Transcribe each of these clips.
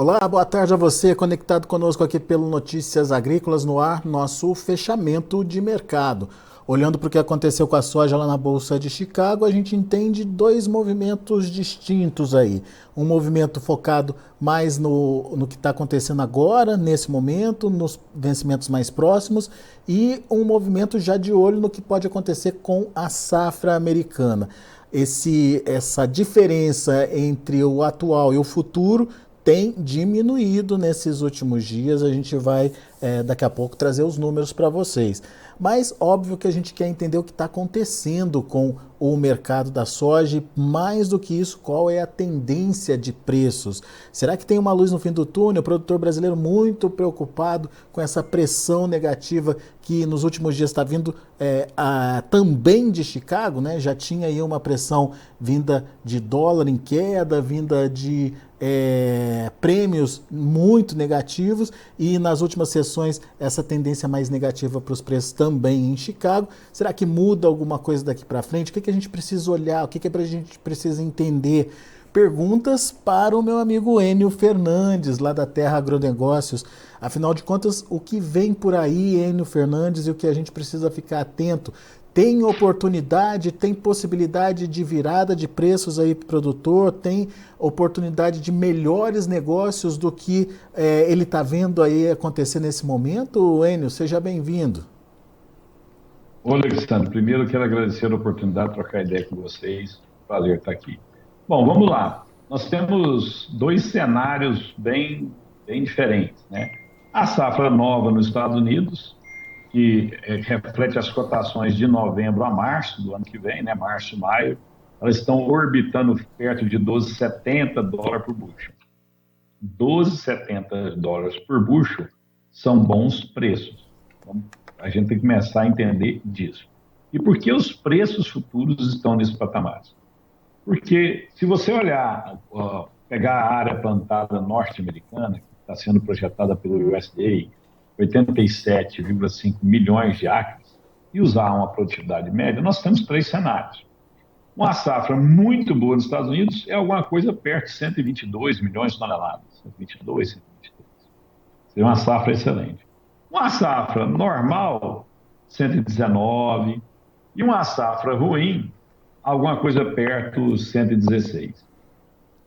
Olá, boa tarde a você, conectado conosco aqui pelo Notícias Agrícolas no ar, nosso fechamento de mercado. Olhando para o que aconteceu com a soja lá na Bolsa de Chicago, a gente entende dois movimentos distintos aí. Um movimento focado mais no que está acontecendo agora, nesse momento, nos vencimentos mais próximos, e um movimento já de olho no que pode acontecer com a safra americana. Essa diferença entre o atual e o futuro tem diminuído nesses últimos dias. A gente vai daqui a pouco trazer os números para vocês. Mas óbvio que a gente quer entender o que está acontecendo com o mercado da soja e, mais do que isso, qual é a tendência de preços. Será que tem uma luz no fim do túnel? O produtor brasileiro muito preocupado com essa pressão negativa que nos últimos dias está vindo também de Chicago, né? Já tinha aí uma pressão vinda de dólar em queda, vinda de prêmios muito negativos, e nas últimas sessões essa tendência mais negativa para os preços também em Chicago. Será que muda alguma coisa daqui para frente? O que a gente precisa olhar? O que a gente precisa entender? Perguntas para o meu amigo Enio Fernandes, lá da Terra Agronegócios. Afinal de contas, o que vem por aí, Enio Fernandes, e o que a gente precisa ficar atento? Tem oportunidade, tem possibilidade de virada de preços aí para o produtor, tem oportunidade de melhores negócios do que ele está vendo aí acontecer nesse momento? Enio, seja bem-vindo. Ô, Alexandre, primeiro eu quero agradecer a oportunidade de trocar ideia com vocês. Prazer estar aqui. Bom, vamos lá. Nós temos dois cenários bem diferentes, né? A safra nova nos Estados Unidos, que reflete as cotações de novembro a março do ano que vem, né? Março, maio, elas estão orbitando perto de 12,70 dólares por bushel. 12,70 dólares por bushel são bons preços. Então, a gente tem que começar a entender disso. E por que os preços futuros estão nesse patamar? Porque se você olhar, pegar a área plantada norte-americana, que está sendo projetada pelo USDA, 87,5 milhões de acres, e usar uma produtividade média, nós temos três cenários. Uma safra muito boa nos Estados Unidos é alguma coisa perto de 122 milhões de toneladas. 122, 123. Seria uma safra excelente. Uma safra normal, 119, e uma safra ruim, alguma coisa perto de 116.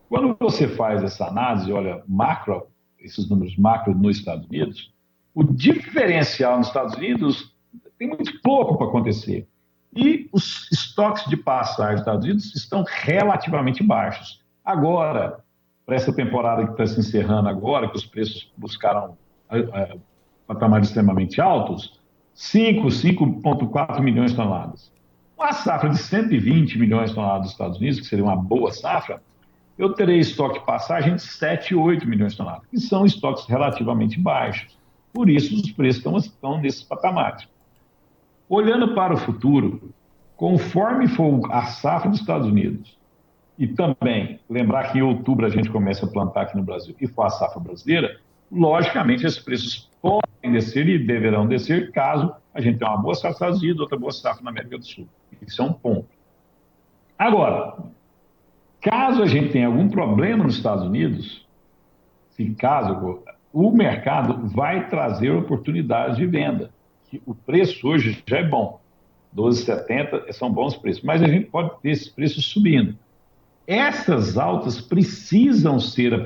Quando você faz essa análise, olha, macro, esses números macro nos Estados Unidos, o diferencial nos Estados Unidos tem muito pouco para acontecer. E os estoques de passagem dos Estados Unidos estão relativamente baixos. Agora, para essa temporada que está se encerrando agora, que os preços buscaram patamares extremamente altos, 5,4 milhões de toneladas. Uma safra de 120 milhões de toneladas dos Estados Unidos, que seria uma boa safra, eu terei estoque de passagem de 7, 8 milhões de toneladas, que são estoques relativamente baixos. Por isso, os preços estão nesses patamares. Olhando para o futuro, conforme for a safra dos Estados Unidos, e também lembrar que em outubro a gente começa a plantar aqui no Brasil e for a safra brasileira, logicamente esses preços podem descer e deverão descer caso a gente tenha uma boa safra nos Estados Unidos, outra boa safra na América do Sul. Isso é um ponto. Agora, caso a gente tenha algum problema nos Estados Unidos, o mercado vai trazer oportunidades de venda. O preço hoje já é bom, 12,70 são bons preços, mas a gente pode ter esses preços subindo. Essas altas precisam ser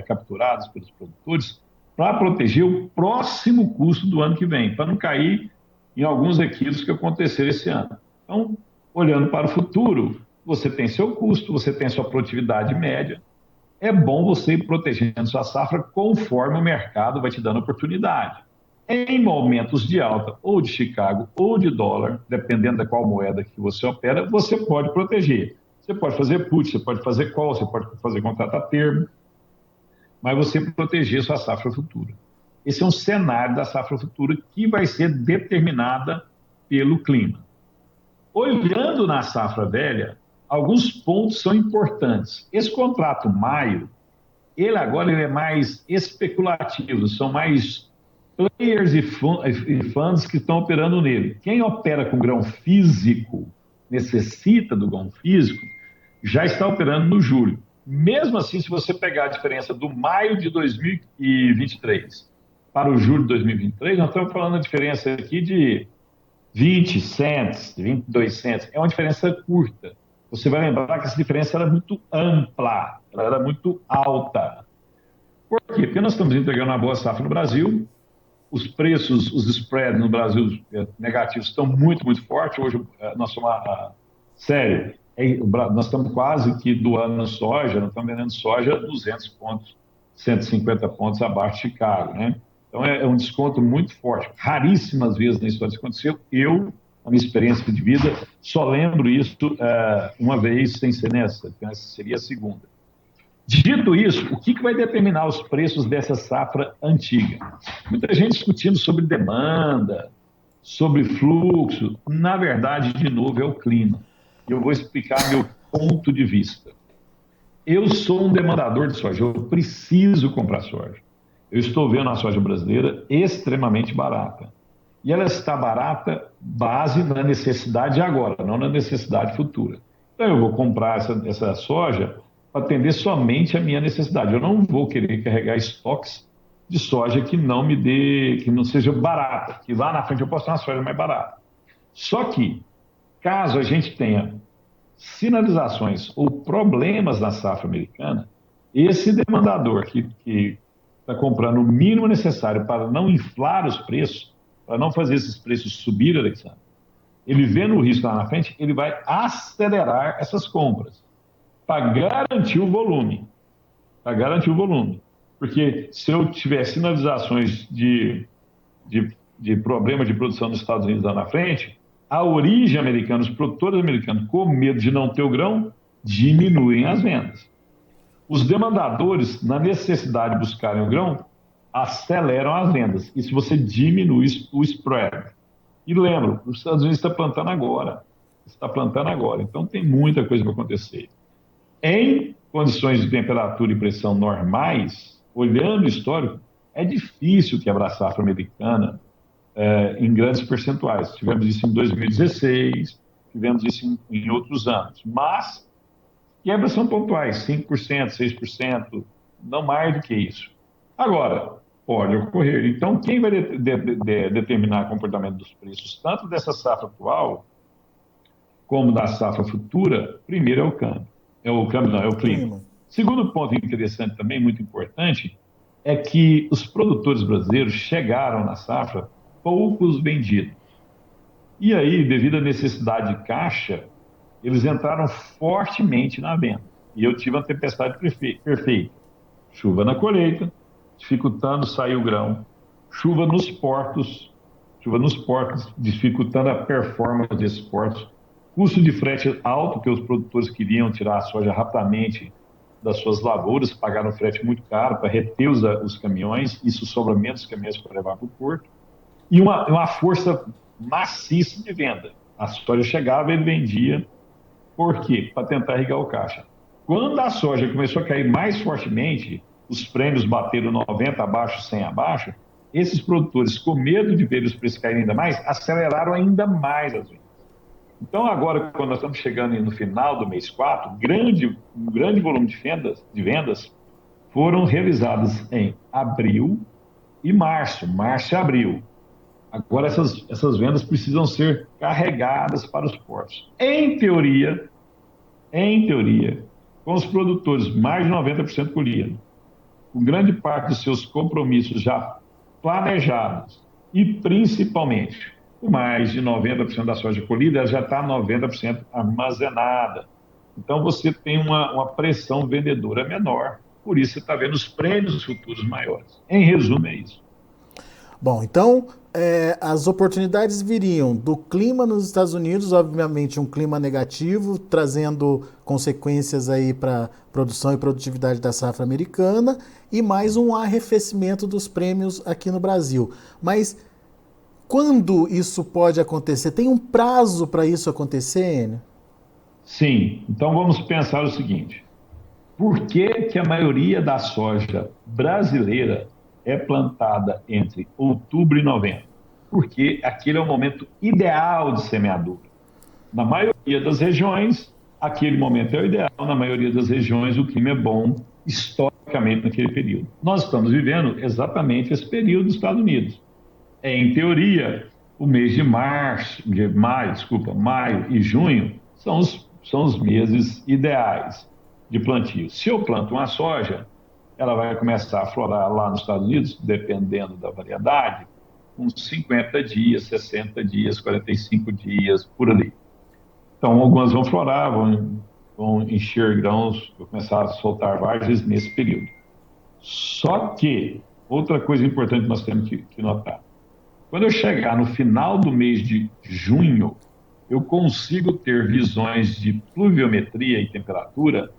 capturadas pelos produtores para proteger o próximo custo do ano que vem, para não cair em alguns equívocos que aconteceram esse ano. Então, olhando para o futuro, você tem seu custo, você tem sua produtividade média, é bom você ir protegendo sua safra conforme o mercado vai te dando oportunidade. Em momentos de alta, ou de Chicago, ou de dólar, dependendo da qual moeda que você opera, você pode proteger. Você pode fazer put, você pode fazer call, você pode fazer contrato a termo, mas você proteger sua safra futura. Esse é um cenário da safra futura que vai ser determinada pelo clima. Olhando na safra velha, alguns pontos são importantes. Esse contrato maio, ele é mais especulativo, são mais players e fundos que estão operando nele. Quem opera com grão físico, necessita do grão físico, já está operando no julho. Mesmo assim, se você pegar a diferença do maio de 2023 para o julho de 2023, nós estamos falando a diferença aqui de 20 cents, 22 cents. É uma diferença curta. Você vai lembrar que essa diferença era muito ampla, ela era muito alta. Por quê? Porque nós estamos entregando uma boa safra no Brasil, os preços, os spreads no Brasil negativos estão muito, muito fortes. Hoje nós somos, sério, nós estamos quase que doando soja, nós estamos vendendo soja 200 pontos, 150 pontos abaixo de Chicago, né? Então é um desconto muito forte. Raríssimas vezes na história isso aconteceu. Eu, na minha experiência de vida, só lembro isso uma vez sem ser nessa, então essa seria a segunda. Dito isso, o que vai determinar os preços dessa safra antiga? Muita gente discutindo sobre demanda, sobre fluxo. Na verdade, de novo, é o clima. Eu vou explicar meu ponto de vista. Eu sou um demandador de soja, eu preciso comprar soja. Eu estou vendo a soja brasileira extremamente barata. E ela está barata base na necessidade agora, não na necessidade futura. Então eu vou comprar essa soja para atender somente a minha necessidade. Eu não vou querer carregar estoques de soja que não me dê, que não seja barata, que lá na frente eu possa ter uma soja mais barata. Só que, caso a gente tenha sinalizações ou problemas na safra americana, esse demandador que está comprando o mínimo necessário para não inflar os preços, para não fazer esses preços subir, Alexandre, ele vendo o risco lá na frente, ele vai acelerar essas compras para garantir o volume. Para garantir o volume. Porque se eu tiver sinalizações de problemas de produção nos Estados Unidos lá na frente, a origem americana, os produtores americanos, com medo de não ter o grão, diminuem as vendas. Os demandadores, na necessidade de buscarem o grão, aceleram as vendas. Isso você diminui o spread. E lembra, os Estados Unidos está plantando agora. Está plantando agora. Então tem muita coisa para acontecer. Em condições de temperatura e pressão normais, olhando o histórico, é difícil quebrar a safra americana em grandes percentuais. Tivemos isso em 2016, tivemos isso em outros anos. Mas quebras são pontuais, 5%, 6%, não mais do que isso. Agora, pode ocorrer. Então, quem vai determinar o comportamento dos preços, tanto dessa safra atual, como da safra futura, primeiro é o câmbio. É o clima. Segundo ponto interessante também, muito importante, é que os produtores brasileiros chegaram na safra poucos vendidos. E aí, devido à necessidade de caixa, eles entraram fortemente na venda. E eu tive uma tempestade perfeita. Chuva na colheita, dificultando sair o grão. Chuva nos portos, dificultando a performance desses portos. Custo de frete alto, porque os produtores queriam tirar a soja rapidamente das suas lavouras, pagaram frete muito caro para reter os caminhões, isso sobra menos caminhões para levar para o porto. E uma força maciça de venda. A soja chegava e ele vendia. Por quê? Para tentar irrigar o caixa. Quando a soja começou a cair mais fortemente, os prêmios bateram 90 abaixo, 100 abaixo, esses produtores, com medo de ver os preços caírem ainda mais, aceleraram ainda mais as vendas. Então, agora, quando nós estamos chegando no final do mês 4, um grande volume de vendas foram realizadas em abril e março e abril. Agora, essas vendas precisam ser carregadas para os portos. Em teoria, com os produtores mais de 90% colhido, com grande parte dos seus compromissos já planejados e, principalmente, com mais de 90% da soja colhida, ela já está 90% armazenada. Então, você tem uma pressão vendedora menor, por isso você está vendo os prêmios futuros maiores. Em resumo, é isso. Bom, então, as oportunidades viriam do clima nos Estados Unidos, obviamente um clima negativo, trazendo consequências aí para produção e produtividade da safra americana, e mais um arrefecimento dos prêmios aqui no Brasil. Mas quando isso pode acontecer? Tem um prazo para isso acontecer, Enio? Sim, então vamos pensar o seguinte: por que a maioria da soja brasileira é plantada entre outubro e novembro? Porque aquele é o momento ideal de semeadura. Na maioria das regiões, aquele momento é o ideal, na maioria das regiões o clima é bom historicamente naquele período. Nós estamos vivendo exatamente esse período nos Estados Unidos. Em teoria, o mês maio e junho são os meses ideais de plantio. Se eu planto uma soja, ela vai começar a florar lá nos Estados Unidos, dependendo da variedade, uns 50 dias, 60 dias, 45 dias, por ali. Então, algumas vão florar, vão encher grãos, vão começar a soltar vagens nesse período. Só que, outra coisa importante que nós temos que notar, quando eu chegar no final do mês de junho, eu consigo ter visões de pluviometria e temperatura,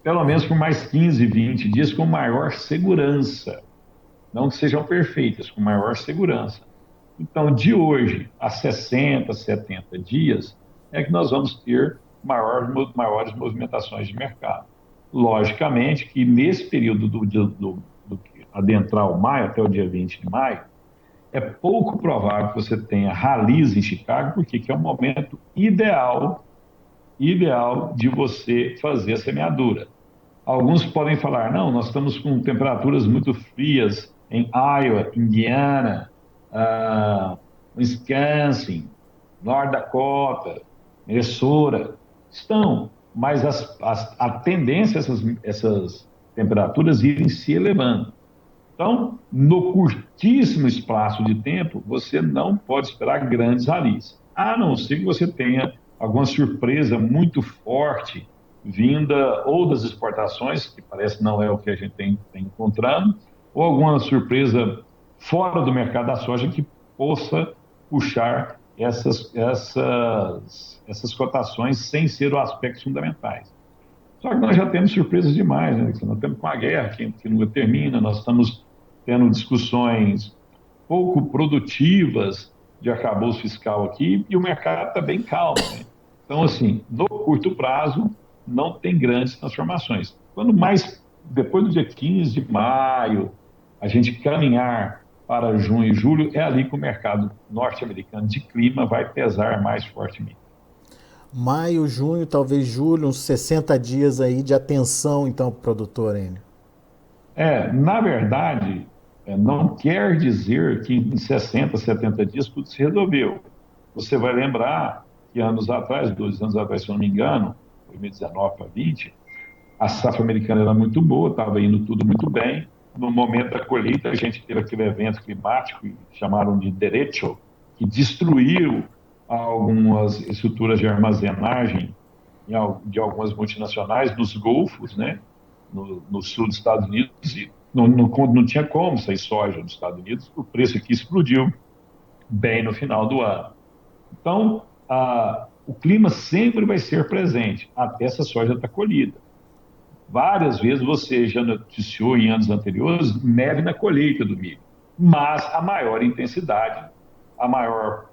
pelo menos por mais 15, 20 dias, com maior segurança. Não que sejam perfeitas, com maior segurança. Então, de hoje a 60, 70 dias, é que nós vamos ter maiores movimentações de mercado. Logicamente que nesse período do adentrar o maio, até o dia 20 de maio, é pouco provável que você tenha ralis em Chicago, porque é um momento ideal de você fazer a semeadura. Alguns podem falar, não, nós estamos com temperaturas muito frias em Iowa, Indiana, Wisconsin, North Dakota, Minnesota. Estão, mas a tendência é essas temperaturas irem se elevando. Então, no curtíssimo espaço de tempo, você não pode esperar grandes ralis, a não ser que você tenha alguma surpresa muito forte vinda ou das exportações, que parece não é o que a gente tem encontrando, ou alguma surpresa fora do mercado da soja que possa puxar essas cotações sem ser os aspectos fundamentais. Só que nós já temos surpresas demais, né? Nós estamos com a guerra que nunca termina, nós estamos tendo discussões pouco produtivas de arcabouço fiscal aqui e o mercado está bem calmo, né? Então, assim, no curto prazo, não tem grandes transformações. Quando mais, depois do dia 15 de maio, a gente caminhar para junho e julho, é ali que o mercado norte-americano de clima vai pesar mais fortemente. Maio, junho, talvez julho, uns 60 dias aí de atenção, então, para o produtor, Enio. Na verdade, não quer dizer que em 60, 70 dias tudo se resolveu. Você vai lembrar que anos atrás, 2 anos atrás, se eu não me engano, 2019 para 20, a safra americana era muito boa, estava indo tudo muito bem. No momento da colheita, a gente teve aquele evento climático, que chamaram de derecho, que destruiu algumas estruturas de armazenagem de algumas multinacionais nos golfos, né, no sul dos Estados Unidos, e não tinha como sair soja nos Estados Unidos, o preço aqui explodiu bem no final do ano. Então, o clima sempre vai ser presente até essa soja estar colhida. Várias vezes você já noticiou em anos anteriores neve na colheita do milho, mas a maior intensidade, a maior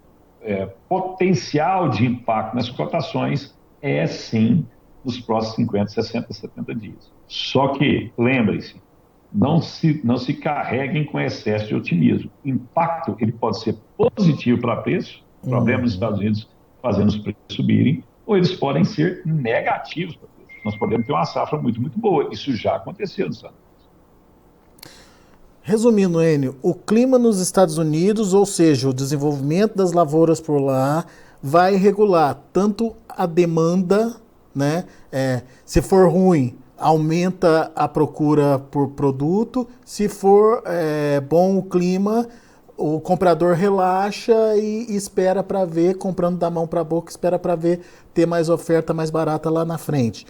potencial de impacto nas cotações é sim nos próximos 50, 60, 70 dias. Só que, lembre-se, não se carreguem com excesso de otimismo. O impacto ele pode ser positivo para preço, problema nos Estados Unidos fazendo os preços subirem, ou eles podem ser negativos para preço. Nós podemos ter uma safra muito, muito boa. Isso já aconteceu nos Estados Unidos. Resumindo, Enio, o clima nos Estados Unidos, ou seja, o desenvolvimento das lavouras por lá, vai regular tanto a demanda, né? Se for ruim, aumenta a procura por produto. Se for bom o clima, o comprador relaxa e espera para ver, comprando da mão para a boca, espera para ver ter mais oferta mais barata lá na frente.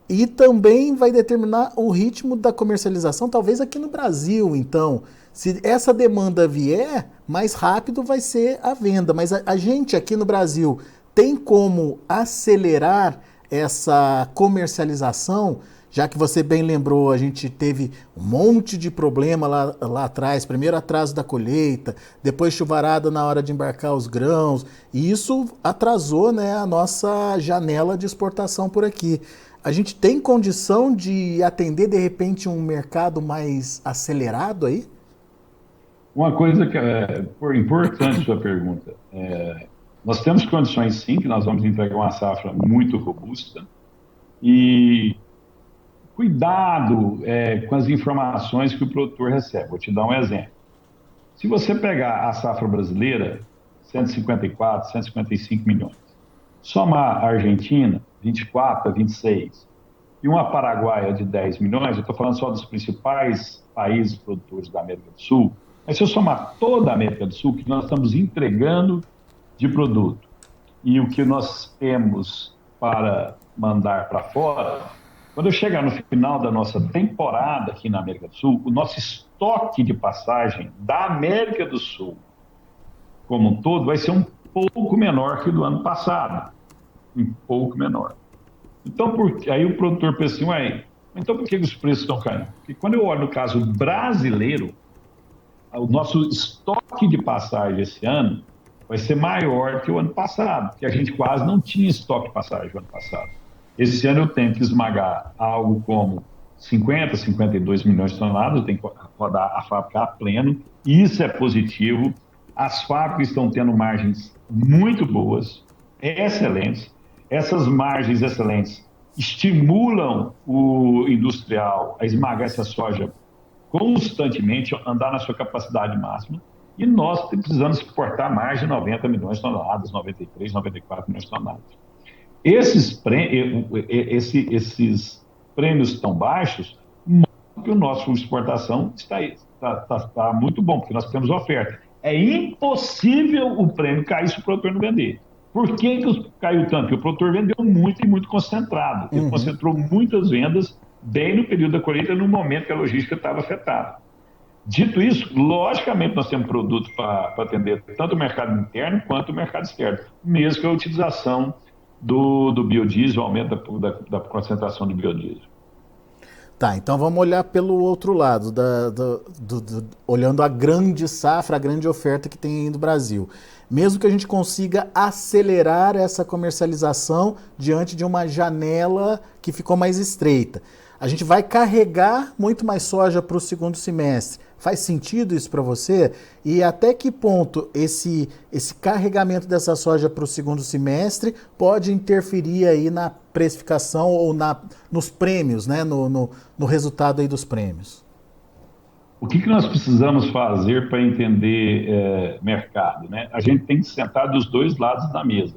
E também vai determinar o ritmo da comercialização, talvez aqui no Brasil, então. Se essa demanda vier, mais rápido vai ser a venda. Mas a gente aqui no Brasil tem como acelerar essa comercialização? Já que você bem lembrou, a gente teve um monte de problema lá atrás. Primeiro atraso da colheita, depois chuvarada na hora de embarcar os grãos. E isso atrasou, né, a nossa janela de exportação por aqui. A gente tem condição de atender, de repente, um mercado mais acelerado aí? Uma coisa que importante sua pergunta. Nós temos condições, sim, que nós vamos entregar uma safra muito robusta. E cuidado com as informações que o produtor recebe. Vou te dar um exemplo. Se você pegar a safra brasileira, 154, 155 milhões, somar a Argentina, 24 a 26, e uma Paraguaia de 10 milhões, eu estou falando só dos principais países produtores da América do Sul, mas se eu somar toda a América do Sul, que nós estamos entregando de produto, e o que nós temos para mandar para fora, quando eu chegar no final da nossa temporada aqui na América do Sul, o nosso estoque de passagem da América do Sul como um todo vai ser um pouco menor que o do ano passado. Um pouco menor. Então, aí o produtor pensa assim, ué, então por que os preços estão caindo? Porque quando eu olho no caso brasileiro, o nosso estoque de passagem esse ano vai ser maior que o ano passado, porque a gente quase não tinha estoque de passagem no ano passado. Esse ano eu tenho que esmagar algo como 50, 52 milhões de toneladas, eu tenho que rodar a fábrica a pleno, e isso é positivo. As fábricas estão tendo margens muito boas, excelentes. Essas margens excelentes estimulam o industrial a esmagar essa soja constantemente, andar na sua capacidade máxima, e nós precisamos exportar mais de 90 milhões de toneladas, 93, 94 milhões de toneladas. Esses prêmios tão baixos mostram que a nossa exportação está muito bom, porque nós temos oferta. É impossível o prêmio cair se o produtor não vender. Por que caiu tanto? Porque o produtor vendeu muito e muito concentrado. Ele concentrou muitas vendas bem no período da colheita, no momento que a logística estava afetada. Dito isso, logicamente nós temos produto para atender tanto o mercado interno quanto o mercado externo, mesmo que a utilização do biodiesel, o aumento da concentração de biodiesel. Tá, então vamos olhar pelo outro lado, olhando a grande safra, a grande oferta que tem aí no Brasil. Mesmo que a gente consiga acelerar essa comercialização diante de uma janela que ficou mais estreita, a gente vai carregar muito mais soja para o segundo semestre. Faz sentido isso para você? E até que ponto esse carregamento dessa soja para o segundo semestre pode interferir aí na precificação ou nos prêmios, né? no resultado aí dos prêmios? O que nós precisamos fazer para entender mercado, né? A gente tem que sentar dos dois lados da mesa.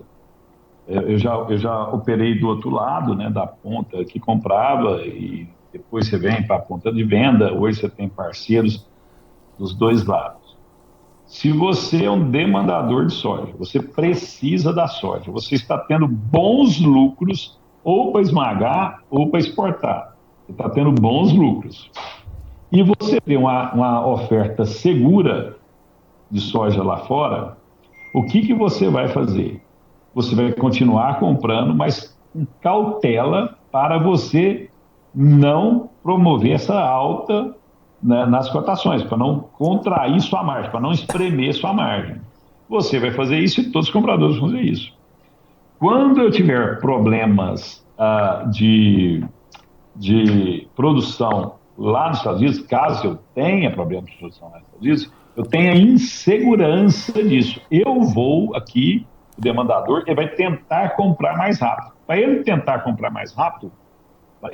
Eu já operei do outro lado, né, da ponta que comprava, e depois você vem para a ponta de venda. Hoje você tem parceiros dos dois lados. Se você é um demandador de soja, você precisa da soja, você está tendo bons lucros ou para esmagar ou para exportar. Você está tendo bons lucros. E você tem uma oferta segura de soja lá fora, o que você vai fazer? Você vai continuar comprando, mas com cautela para você não promover essa alta, né, nas cotações, para não contrair sua margem, para não espremer sua margem. Você vai fazer isso e todos os compradores vão fazer isso. Quando eu tiver problemas de produção lá nos Estados Unidos, caso eu tenha problemas de produção lá nos Estados Unidos, eu tenho a insegurança disso. Eu vou aqui, o demandador, ele vai tentar comprar mais rápido. Para ele tentar comprar mais rápido, para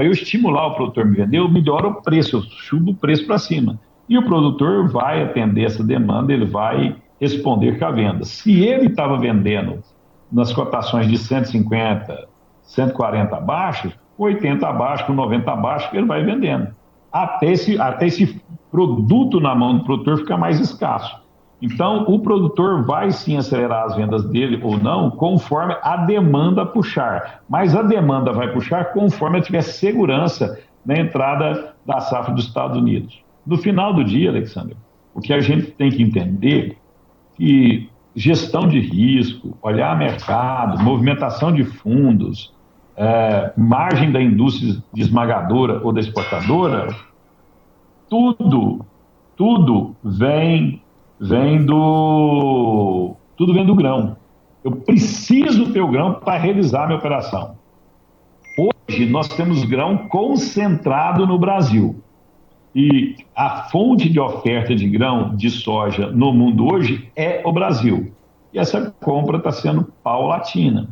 eu estimular o produtor a me vender, eu melhoro o preço, eu subo o preço para cima. E o produtor vai atender essa demanda, ele vai responder com a venda. Se ele estava vendendo nas cotações de 150, 140 abaixo, 80 abaixo, com 90 abaixo, ele vai vendendo. Até esse produto na mão do produtor ficar mais escasso. Então, o produtor vai sim acelerar as vendas dele ou não, conforme a demanda puxar. Mas a demanda vai puxar conforme ele tiver segurança na entrada da safra dos Estados Unidos. No final do dia, Alexandre, o que a gente tem que entender é que gestão de risco, olhar mercado, movimentação de fundos, margem da indústria esmagadora ou da exportadora, tudo vem do grão. Eu preciso ter o grão para realizar a minha operação. Hoje nós temos grão concentrado no Brasil. E a fonte de oferta de grão de soja no mundo hoje é o Brasil. E essa compra está sendo paulatina.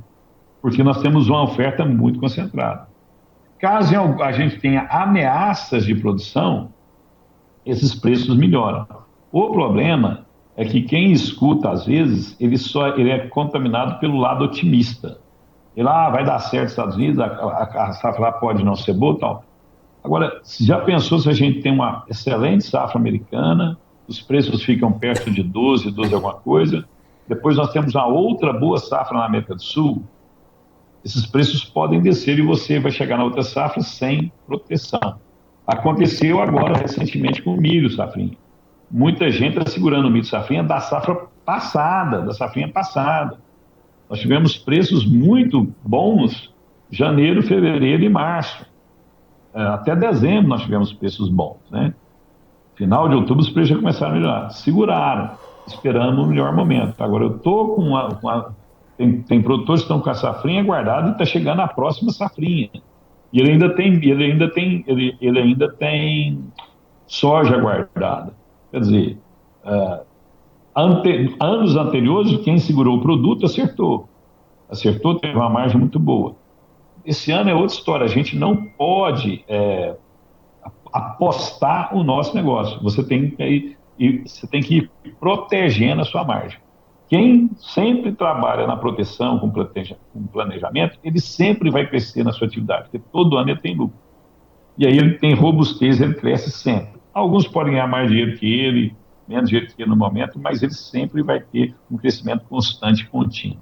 porque nós temos uma oferta muito concentrada. Caso a gente tenha ameaças de produção, esses preços melhoram. O problema é que quem escuta, às vezes, ele é contaminado pelo lado otimista. Ele, vai dar certo nos Estados Unidos, a safra lá pode não ser boa e tal. Agora, já pensou se a gente tem uma excelente safra americana, os preços ficam perto de 12 alguma coisa, depois nós temos uma outra boa safra na América do Sul, esses preços podem descer e você vai chegar na outra safra sem proteção. Aconteceu agora, recentemente, com o milho safrinha. Muita gente está segurando o milho safrinha da safrinha passada. Nós tivemos preços muito bons janeiro, fevereiro e março. Até dezembro nós tivemos preços bons, né? Final de outubro os preços já começaram a melhorar. Seguraram, esperando o melhor momento. Agora eu estou com tem produtores que estão com a safrinha guardada e está chegando a próxima safrinha. E ele ainda tem soja guardada. Quer dizer, anos anteriores, quem segurou o produto acertou, teve uma margem muito boa. Esse ano é outra história, a gente não pode apostar o nosso negócio, você tem que ir protegendo a sua margem. Quem sempre trabalha na proteção, com planejamento, ele sempre vai crescer na sua atividade, porque todo ano ele tem lucro. E aí ele tem robustez, ele cresce sempre. Alguns podem ganhar mais dinheiro que ele, menos dinheiro que ele no momento, mas ele sempre vai ter um crescimento constante e contínuo.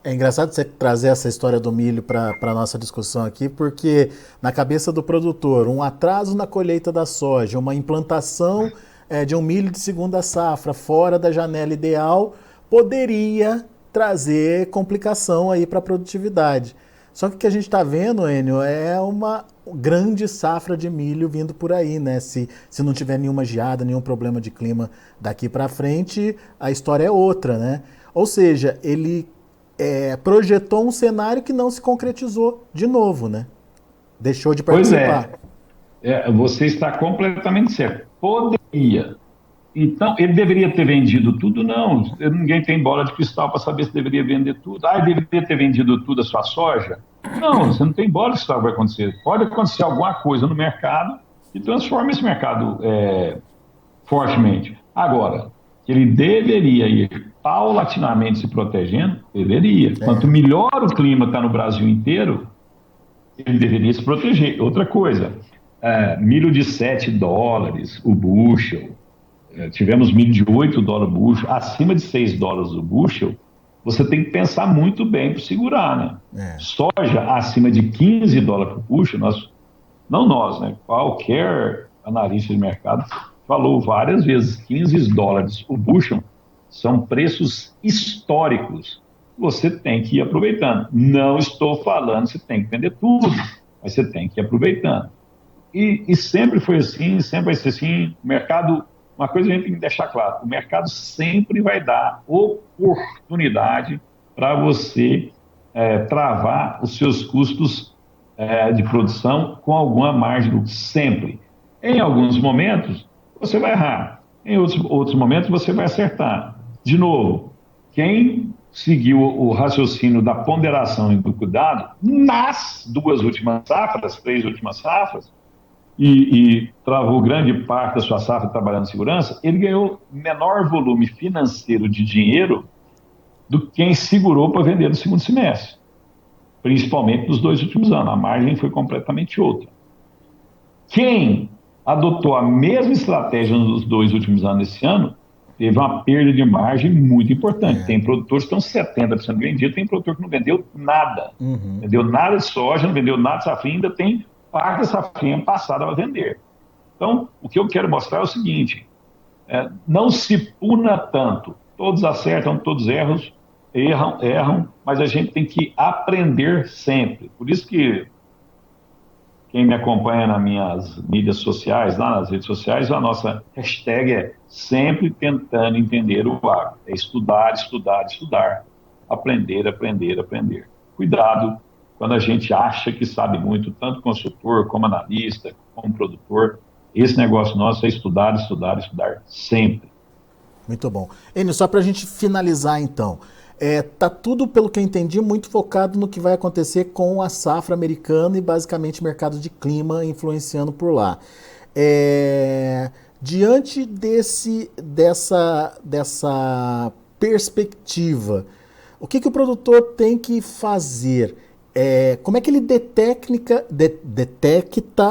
É engraçado você trazer essa história do milho para a nossa discussão aqui, porque na cabeça do produtor, um atraso na colheita da soja, uma implantação de um milho de segunda safra fora da janela ideal, poderia trazer complicação aí para a produtividade. Só que o que a gente está vendo, Enio, é uma grande safra de milho vindo por aí, né? Se não tiver nenhuma geada, nenhum problema de clima daqui para frente, a história é outra, né? Ou seja, ele projetou um cenário que não se concretizou de novo, né? Deixou de participar. Você está completamente certo. Poderia. Então, ele deveria ter vendido tudo? Não. Ninguém tem bola de cristal para saber se deveria vender tudo. Ele deveria ter vendido tudo a sua soja? Não, você não tem bola de cristal que vai acontecer. Pode acontecer alguma coisa no mercado que transforme esse mercado fortemente. Agora, ele deveria ir paulatinamente se protegendo? Deveria. Quanto melhor o clima está no Brasil inteiro, ele deveria se proteger. Outra coisa, milho de $7 o bushel, tivemos milho de $8 o bushel, acima de $6 o bushel, você tem que pensar muito bem para segurar, né? Soja acima de $15 por bushel, né? Qualquer analista de mercado falou várias vezes, $15 o bushel são preços históricos. Você tem que ir aproveitando. Não estou falando que você tem que vender tudo, mas você tem que ir aproveitando. E sempre foi assim, sempre vai ser assim. O mercado, uma coisa a gente tem que deixar claro, o mercado sempre vai dar oportunidade para você travar os seus custos de produção com alguma margem, sempre. Em alguns momentos, você vai errar. Em outros momentos, você vai acertar. De novo, quem seguiu o raciocínio da ponderação e do cuidado nas 3 últimas safras, e travou grande parte da sua safra trabalhando em segurança, ele ganhou menor volume financeiro de dinheiro do que quem segurou para vender no segundo semestre, principalmente nos 2 últimos anos. A margem foi completamente outra. Quem adotou a mesma estratégia nos 2 últimos anos esse ano, teve uma perda de margem muito importante. Tem produtores que estão 70% vendidos, tem produtor que não vendeu nada. Vendeu nada de soja, não vendeu nada de safrinha, ainda tem parte da safrinha passada a vender. Então, o que eu quero mostrar é o seguinte, não se puna tanto. Todos acertam, todos erram, mas a gente tem que aprender sempre. Por isso que quem me acompanha nas minhas mídias sociais, lá nas redes sociais, a nossa hashtag é sempre tentando entender o agro. É estudar, estudar, estudar. Aprender, aprender, aprender. Cuidado quando a gente acha que sabe muito, tanto consultor, como analista, como produtor. Esse negócio nosso é estudar, estudar, estudar sempre. Muito bom. Enio, só para a gente finalizar então, Tá tudo, pelo que eu entendi, muito focado no que vai acontecer com a safra americana e basicamente mercado de clima influenciando por lá. Diante dessa perspectiva, o que o produtor tem que fazer? Como é que ele detecta,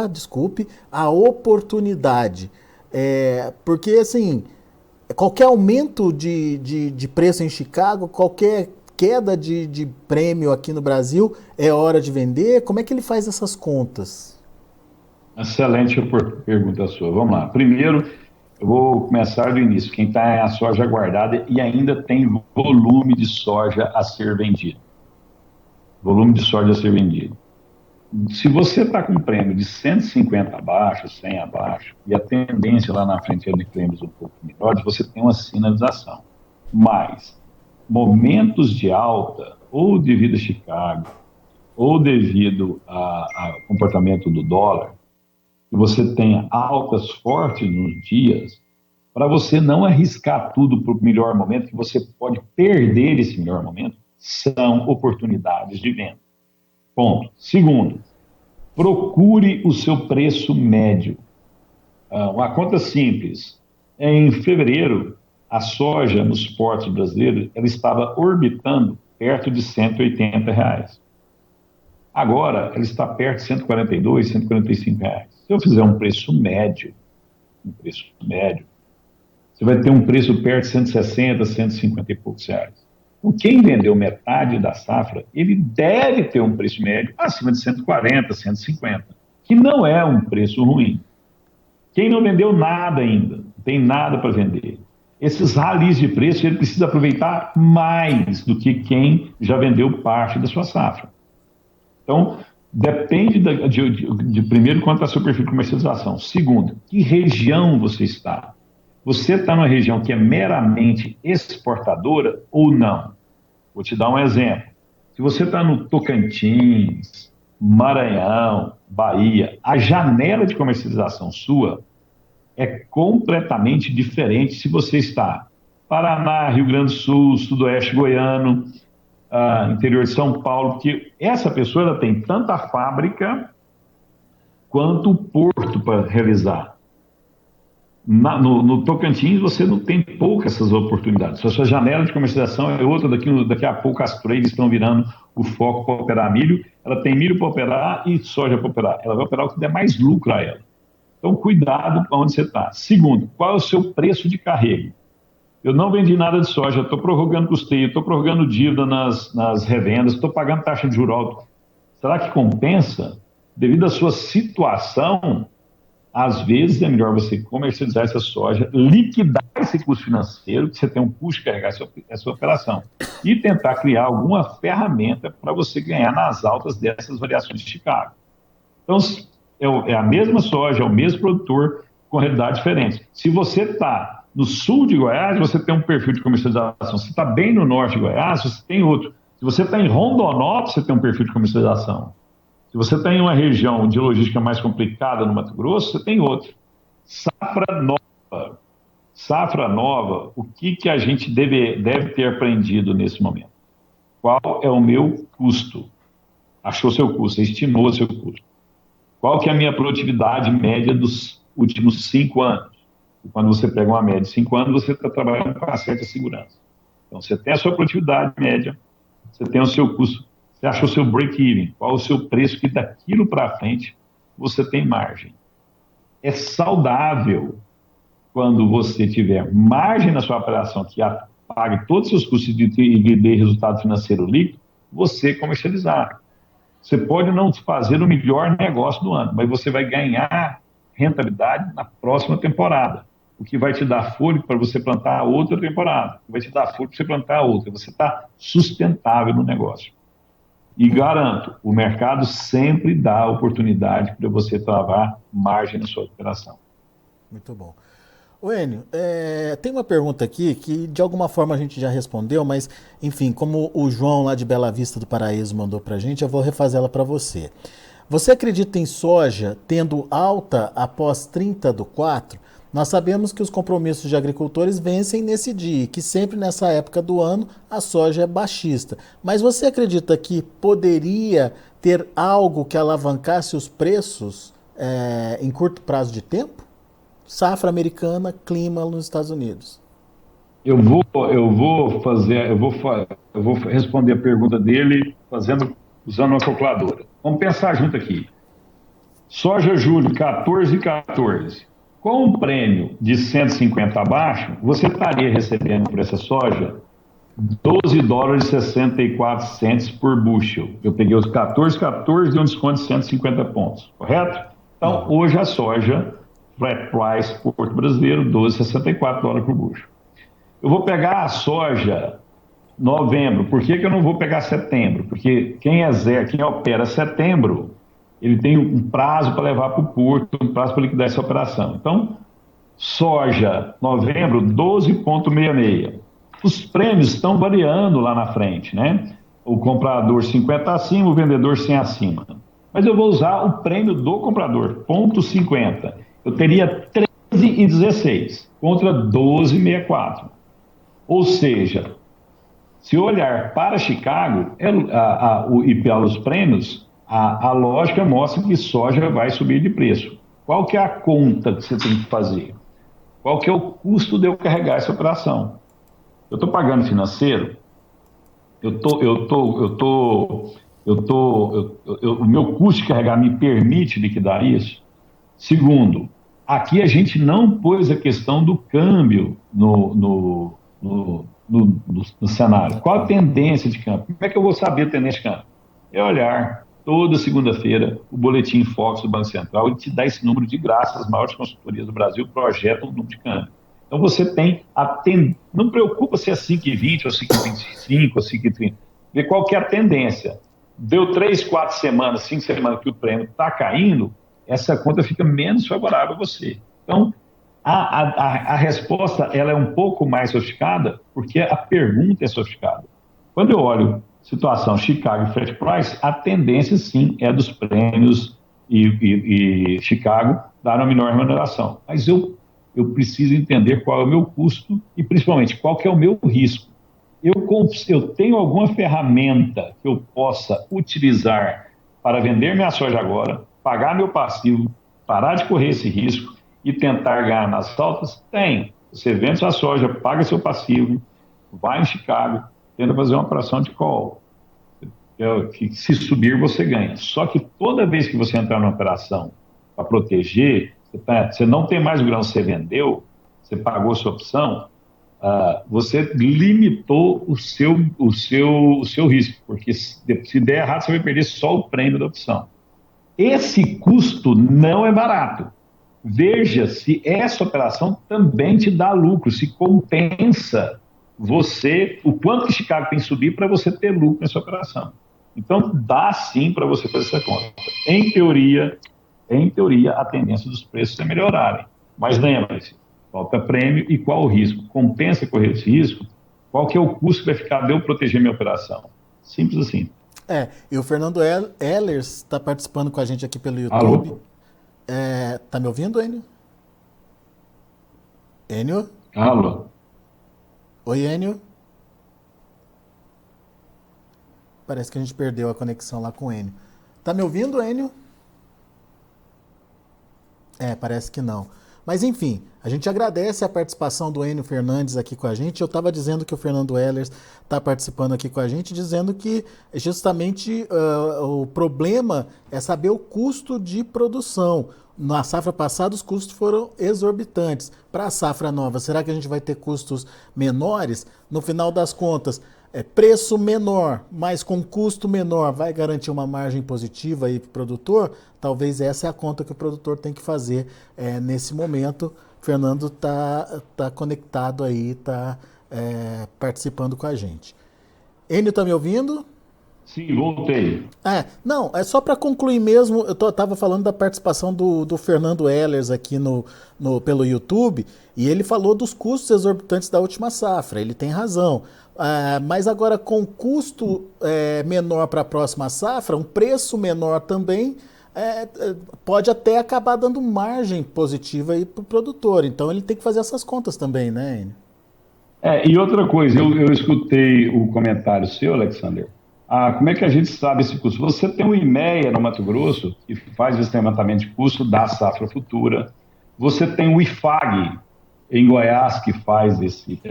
desculpe, a oportunidade? Porque, assim, qualquer aumento de preço em Chicago, qualquer queda de prêmio aqui no Brasil, é hora de vender? Como é que ele faz essas contas? Excelente pergunta sua. Vamos lá. Primeiro, eu vou começar do início. Quem está é a soja guardada e ainda tem volume de soja a ser vendido. Volume de soja a ser vendido. Se você está com um prêmio de 150 abaixo, 100 abaixo, e a tendência lá na frente é de prêmios um pouco melhores, você tem uma sinalização. Mas momentos de alta, ou devido a Chicago, ou devido ao comportamento do dólar, que você tenha altas fortes nos dias, para você não arriscar tudo para o melhor momento, que você pode perder esse melhor momento, são oportunidades de venda. Ponto. Segundo, procure o seu preço médio. Uma conta simples. Em fevereiro, a soja nos portos brasileiros ela estava orbitando perto de R$ 180. Agora, ela está perto de 142, R$ 145. Se eu fizer um preço médio, você vai ter um preço perto de 160, 150 e poucos reais. Então, quem vendeu metade da safra, ele deve ter um preço médio acima de 140, 150, que não é um preço ruim. Quem não vendeu nada ainda, não tem nada para vender. Esses ralis de preço, ele precisa aproveitar mais do que quem já vendeu parte da sua safra. Então, depende de primeiro, quanto ao seu perfil de comercialização. Segundo, que região você está? Você está numa região que é meramente exportadora ou não? Vou te dar um exemplo. Se você está no Tocantins, Maranhão, Bahia, a janela de comercialização sua é completamente diferente se você está Paraná, Rio Grande do Sul, Sudoeste Goiano, interior de São Paulo, porque essa pessoa ela tem tanto a fábrica quanto o porto para realizar. No Tocantins, você não tem poucas essas oportunidades. A sua janela de comercialização é outra. Daqui a pouco as trades estão virando o foco para operar milho. Ela tem milho para operar e soja para operar. Ela vai operar o que der mais lucro a ela. Então, cuidado onde você está. Segundo, qual é o seu preço de carrego? Eu não vendi nada de soja, estou prorrogando custeio, estou prorrogando dívida nas revendas, estou pagando taxa de juros alto. Será que compensa? Devido à sua situação, às vezes é melhor você comercializar essa soja, liquidar esse custo financeiro, que você tem um custo de carregar essa operação, e tentar criar alguma ferramenta para você ganhar nas altas dessas variações de Chicago. Então, é a mesma soja, é o mesmo produtor, com realidades diferentes. Se você está no sul de Goiás, você tem um perfil de comercialização. Se está bem no norte de Goiás, você tem outro. Se você está em Rondonópolis, você tem um perfil de comercialização. Se você está em uma região de logística mais complicada no Mato Grosso, você tem outro. Safra nova. Safra nova, o que a gente deve ter aprendido nesse momento? Qual é o meu custo? Achou seu custo, estimou seu custo. Qual que é a minha produtividade média dos últimos 5 anos? E quando você pega uma média de 5 anos, você está trabalhando com uma certa segurança. Então, você tem a sua produtividade média, você tem o seu custo, você acha o seu break-even, qual o seu preço que daquilo para frente você tem margem. É saudável quando você tiver margem na sua operação que pague todos os seus custos e dê resultado financeiro líquido, você comercializar. Você pode não fazer o melhor negócio do ano, mas você vai ganhar rentabilidade na próxima temporada, o que vai te dar fôlego para você plantar outra temporada, o que vai te dar fôlego para você plantar outra. Você está sustentável no negócio. E garanto, o mercado sempre dá oportunidade para você travar margem na sua operação. Muito bom. O Enio, tem uma pergunta aqui que de alguma forma a gente já respondeu, mas enfim, como o João lá de Bela Vista do Paraíso mandou para a gente, eu vou refazê-la para você. Você acredita em soja tendo alta após 30/4? Nós sabemos que os compromissos de agricultores vencem nesse dia, e que sempre nessa época do ano a soja é baixista. Mas você acredita que poderia ter algo que alavancasse os preços em curto prazo de tempo? Safra americana, clima nos Estados Unidos. Eu vou responder a pergunta dele usando uma calculadora. Vamos pensar junto aqui. Soja julho 14,14. Com um prêmio de 150 abaixo, você estaria recebendo por essa soja 12 dólares e 64 cents por bushel. Eu peguei os 14,14 e um desconto de 150 pontos, correto? Então, hoje a soja, flat price por Porto Brasileiro, 12,64 dólares por bushel. Eu vou pegar a soja novembro. Por que eu não vou pegar setembro? Porque quem opera setembro, ele tem um prazo para levar para o porto, um prazo para liquidar essa operação. Então, soja, novembro, 12,66. Os prêmios estão variando lá na frente, né? O comprador 50 acima, o vendedor 100 acima. Mas eu vou usar o prêmio do comprador, ponto 50. Eu teria 13,16 contra 12,64. Ou seja, se eu olhar para Chicago e pelos prêmios, a lógica mostra que soja vai subir de preço. Qual que é a conta que você tem que fazer? Qual que é o custo de eu carregar essa operação? Eu estou pagando financeiro? O meu custo de carregar me permite liquidar isso? Segundo, aqui a gente não pôs a questão do câmbio no cenário. Qual a tendência de câmbio? Como é que eu vou saber a tendência de câmbio? É olhar toda segunda-feira o boletim Fox do Banco Central e te dá esse número de graça. As maiores consultorias do Brasil projetam o número de câmbio. Então você tem não preocupa se é 5,20 ou 5,25 ou 5,30. Vê qual que é a tendência. Deu 3, 4 semanas, 5 semanas que o prêmio está caindo, essa conta fica menos favorável a você. Então, a resposta ela é um pouco mais sofisticada, porque a pergunta é sofisticada. Quando eu olho situação Chicago e Flat Price, a tendência sim é dos prêmios e Chicago dar uma menor remuneração. Mas eu preciso entender qual é o meu custo e principalmente qual que é o meu risco. Eu tenho alguma ferramenta que eu possa utilizar para vender minha soja agora, pagar meu passivo, parar de correr esse risco e tentar ganhar nas altas? Tem. Você vende sua soja, paga seu passivo, vai em Chicago, tenta fazer uma operação de call. Que se subir, você ganha. Só que toda vez que você entrar numa operação para proteger, você não tem mais o grão que você vendeu, você pagou sua opção, você limitou o seu risco, porque se der errado, você vai perder só o prêmio da opção. Esse custo não é barato. Veja se essa operação também te dá lucro, se compensa o quanto que Chicago tem que subir para você ter lucro nessa operação. Então, dá sim para você fazer essa conta. Em teoria, a tendência dos preços é melhorarem. Mas lembre-se, falta prêmio e qual o risco? Compensa correr esse risco? Qual que é o custo que vai ficar de eu proteger minha operação? Simples assim. E o Fernando Ehlers está participando com a gente aqui pelo YouTube. Alô? Tá me ouvindo, Enio? Enio? Alô? Oi, Enio? Parece que a gente perdeu a conexão lá com o Enio. Tá me ouvindo, Enio? Parece que não. Mas enfim, a gente agradece a participação do Enio Fernandes aqui com a gente. Eu estava dizendo que o Fernando Ehlers está participando aqui com a gente, dizendo que justamente o problema é saber o custo de produção. Na safra passada, os custos foram exorbitantes. Para a safra nova, será que a gente vai ter custos menores? No final das contas, preço menor, mas com custo menor, vai garantir uma margem positiva aí para o produtor? Talvez essa é a conta que o produtor tem que fazer nesse momento. Fernando tá conectado aí, está participando com a gente. Enio, tá me ouvindo? Sim, voltei. Não, é só para concluir mesmo, eu estava falando da participação do Fernando Ehlers aqui pelo YouTube, e ele falou dos custos exorbitantes da última safra, ele tem razão. Mas agora com custo menor para a próxima safra, um preço menor também, pode até acabar dando margem positiva aí para o produtor. Então ele tem que fazer essas contas também, né, Enio? E outra coisa, eu escutei o comentário seu, Alexander. Como é que a gente sabe esse custo? Você tem o IMEA no Mato Grosso, que faz esse levantamento de custo da safra futura. Você tem o IFAG em Goiás, que faz esse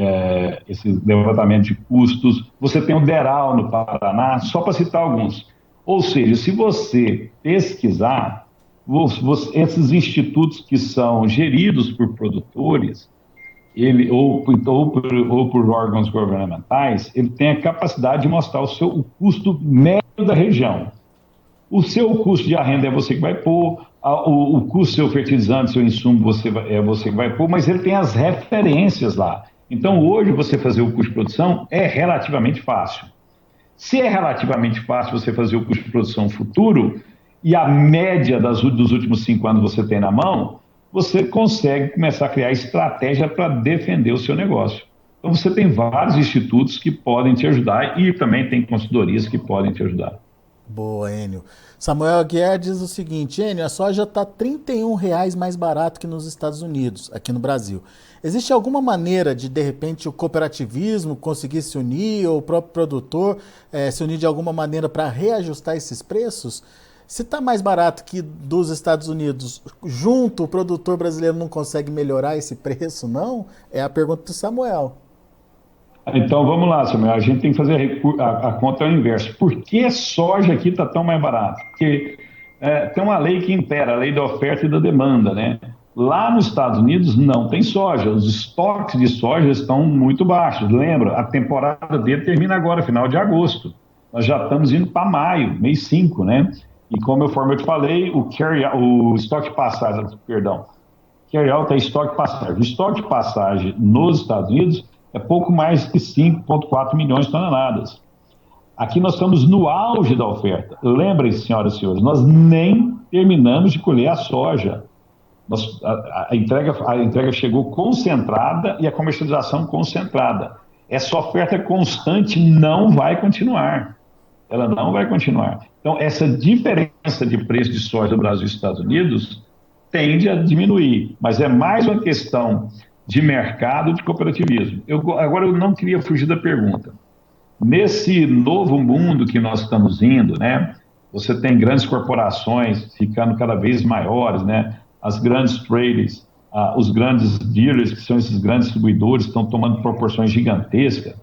levantamento de custos. Você tem o DERAL no Paraná, só para citar alguns. Ou seja, se você pesquisar, esses institutos que são geridos por produtores, ou por órgãos governamentais, ele tem a capacidade de mostrar o custo médio da região. O seu custo de arrenda é você que vai pôr, o custo do seu fertilizante, seu insumo, é você que vai pôr, mas ele tem as referências lá. Então, hoje, você fazer o custo de produção é relativamente fácil. Se é relativamente fácil você fazer o custo de produção futuro, e a média dos últimos 5 anos você tem na mão, você consegue começar a criar estratégia para defender o seu negócio. Então, você tem vários institutos que podem te ajudar e também tem consultorias que podem te ajudar. Boa, Enio. Samuel Aguiar diz o seguinte: Enio, a soja está R$ 31 mais barato que nos Estados Unidos, aqui no Brasil. Existe alguma maneira de repente, o cooperativismo conseguir se unir, ou o próprio produtor se unir de alguma maneira para reajustar esses preços? Se está mais barato que dos Estados Unidos, junto o produtor brasileiro não consegue melhorar esse preço, não? É a pergunta do Samuel. Então, vamos lá, Samuel. A gente tem que fazer a conta ao inverso. Por que a soja aqui está tão mais barata? Porque tem uma lei que impera, a lei da oferta e da demanda, né? Lá nos Estados Unidos não tem soja. Os estoques de soja estão muito baixos. Lembra, a temporada dele termina agora, final de agosto. Nós já estamos indo para maio, mês 5, né? E como eu te falei, o estoque de passagem, perdão, carry-out é estoque de passagem. O estoque de passagem nos Estados Unidos é pouco mais que 5,4 milhões de toneladas. Aqui nós estamos no auge da oferta. Lembrem-se, senhoras e senhores, nós nem terminamos de colher a soja. A entrega chegou concentrada e a comercialização concentrada. Essa oferta constante não vai continuar. Ela não vai continuar. Então, essa diferença de preço de soja do Brasil e Estados Unidos tende a diminuir, mas é mais uma questão de mercado, de cooperativismo. Agora, eu não queria fugir da pergunta. Nesse novo mundo que nós estamos indo, né, você tem grandes corporações ficando cada vez maiores, né, as grandes traders, os grandes dealers, que são esses grandes distribuidores, estão tomando proporções gigantescas.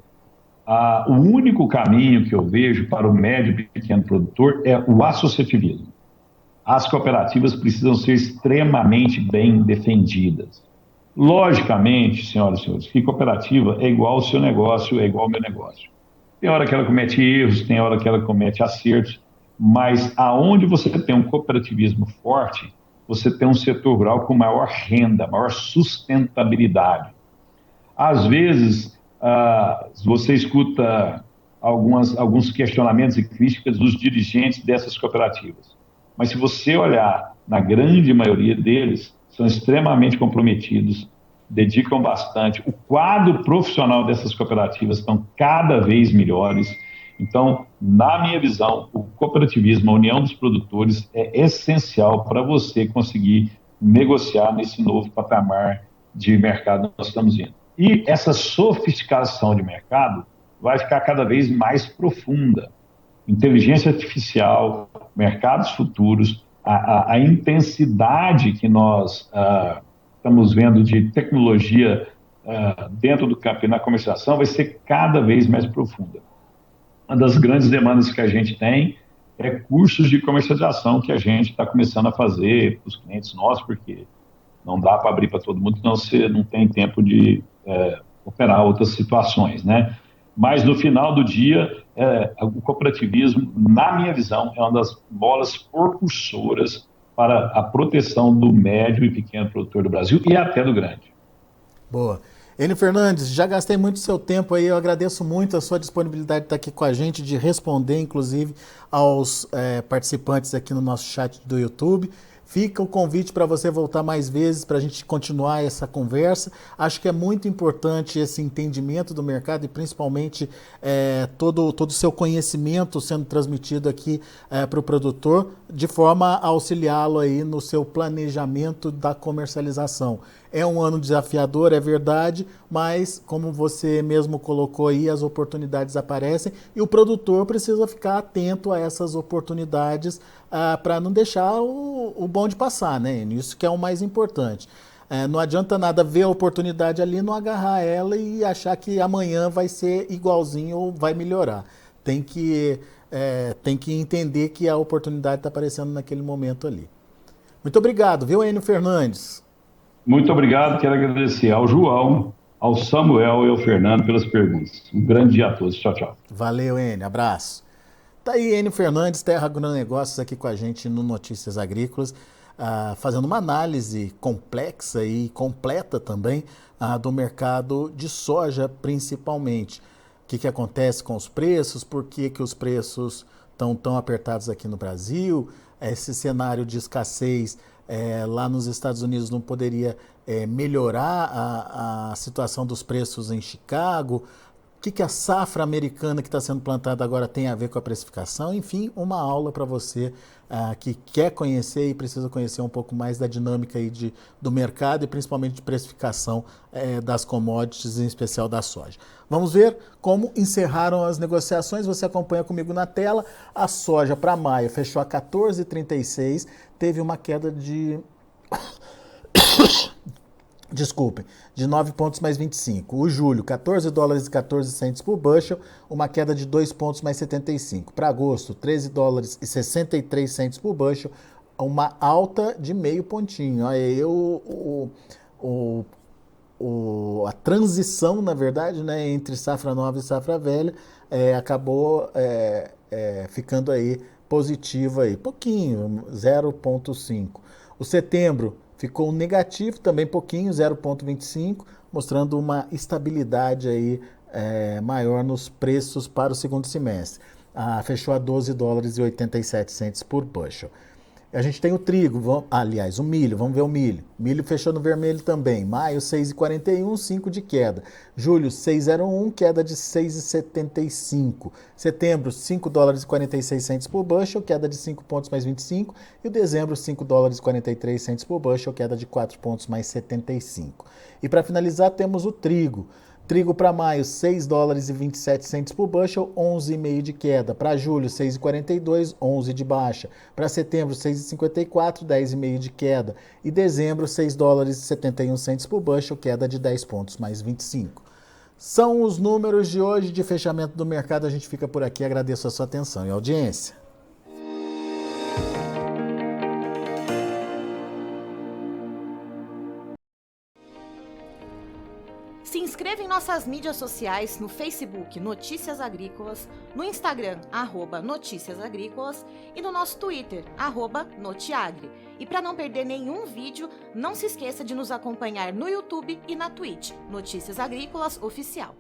O único caminho que eu vejo para o médio e pequeno produtor é o associativismo. As cooperativas precisam ser extremamente bem defendidas. Logicamente, senhoras e senhores, que cooperativa é igual ao seu negócio, é igual ao meu negócio. Tem hora que ela comete erros, tem hora que ela comete acertos, mas aonde você tem um cooperativismo forte, você tem um setor rural com maior renda, maior sustentabilidade. Às vezes, você escuta alguns questionamentos e críticas dos dirigentes dessas cooperativas. Mas se você olhar, na grande maioria deles, são extremamente comprometidos, dedicam bastante. O quadro profissional dessas cooperativas estão cada vez melhores. Então, na minha visão, o cooperativismo, a união dos produtores, é essencial para você conseguir negociar nesse novo patamar de mercado que nós estamos indo. E essa sofisticação de mercado vai ficar cada vez mais profunda. Inteligência artificial, mercados futuros, a intensidade que nós estamos vendo de tecnologia dentro do campo e na comercialização vai ser cada vez mais profunda. Uma das grandes demandas que a gente tem é cursos de comercialização que a gente está começando a fazer para os clientes nossos, porque não dá para abrir para todo mundo, senão você não tem tempo de operar outras situações, né? Mas no final do dia, o cooperativismo, na minha visão, é uma das bolas propulsoras para a proteção do médio e pequeno produtor do Brasil e até do grande. Boa. Enio Fernandes, já gastei muito seu tempo aí, eu agradeço muito a sua disponibilidade de estar aqui com a gente, de responder, inclusive, aos participantes aqui no nosso chat do YouTube. Fica o convite para você voltar mais vezes para a gente continuar essa conversa. Acho que é muito importante esse entendimento do mercado e principalmente todo o seu conhecimento sendo transmitido aqui para o produtor, de forma a auxiliá-lo aí no seu planejamento da comercialização. É um ano desafiador, é verdade, mas como você mesmo colocou aí, as oportunidades aparecem e o produtor precisa ficar atento a essas oportunidades para não deixar o bonde passar, né? Isso que é o mais importante. Não adianta nada ver a oportunidade ali, não agarrar ela e achar que amanhã vai ser igualzinho ou vai melhorar. Tem que entender que a oportunidade está aparecendo naquele momento ali. Muito obrigado, viu, Enio Fernandes? Muito obrigado, quero agradecer ao João, ao Samuel e ao Fernando pelas perguntas. Um grande dia a todos. Tchau, tchau. Valeu, Enio. Abraço. Tá aí Enio Fernandes, Terra Agronegócios, aqui com a gente no Notícias Agrícolas, fazendo uma análise complexa e completa também do mercado de soja, principalmente. O que acontece com os preços, por que os preços estão tão apertados aqui no Brasil, esse cenário de escassez lá nos Estados Unidos não poderia melhorar a situação dos preços em Chicago. O que a safra americana que está sendo plantada agora tem a ver com a precificação? Enfim, uma aula para você que quer conhecer e precisa conhecer um pouco mais da dinâmica aí do mercado e principalmente de precificação das commodities, em especial da soja. Vamos ver como encerraram as negociações. Você acompanha comigo na tela. A soja para maio fechou a 14,36, teve uma queda de... Desculpem, de 9 pontos mais 25. O julho, 14 dólares e 14 centes por bushel, uma queda de 2 pontos mais 75. Para agosto, 13 dólares e 63 centes por bushel, uma alta de meio pontinho. Aí a transição, na verdade, né, entre safra nova e safra velha acabou ficando aí positiva, aí, pouquinho, 0,5. O setembro ficou negativo, também pouquinho, 0,25, mostrando uma estabilidade aí, maior nos preços para o segundo semestre. Fechou a 12 dólares e 87 centes por bushel. A gente tem o trigo, aliás, o milho, vamos ver o milho. Milho fechou no vermelho também. Maio, 6,41, 5 de queda. Julho, 6,01, queda de 6,75. Setembro, 5 dólares e 46 centes por bushel, queda de 5 pontos mais 25. E o dezembro, 5 dólares e 43 centes por bushel, queda de 4 pontos mais 75. E para finalizar, temos o trigo. Trigo para maio, 6 dólares e 27 centes por bushel, 11,5 de queda. Para julho, 6,42, 11 de baixa. Para setembro, 6,54, 10,5 de queda. E dezembro, 6 dólares e 71 centes por bushel, queda de 10 pontos mais 25. São os números de hoje de fechamento do mercado. A gente fica por aqui. Agradeço a sua atenção e audiência. Se inscreva em nossas mídias sociais, no Facebook Notícias Agrícolas, no Instagram @Notícias Agrícolas e no nosso Twitter @Notiagre. E para não perder nenhum vídeo, não se esqueça de nos acompanhar no YouTube e na Twitch, Notícias Agrícolas Oficial.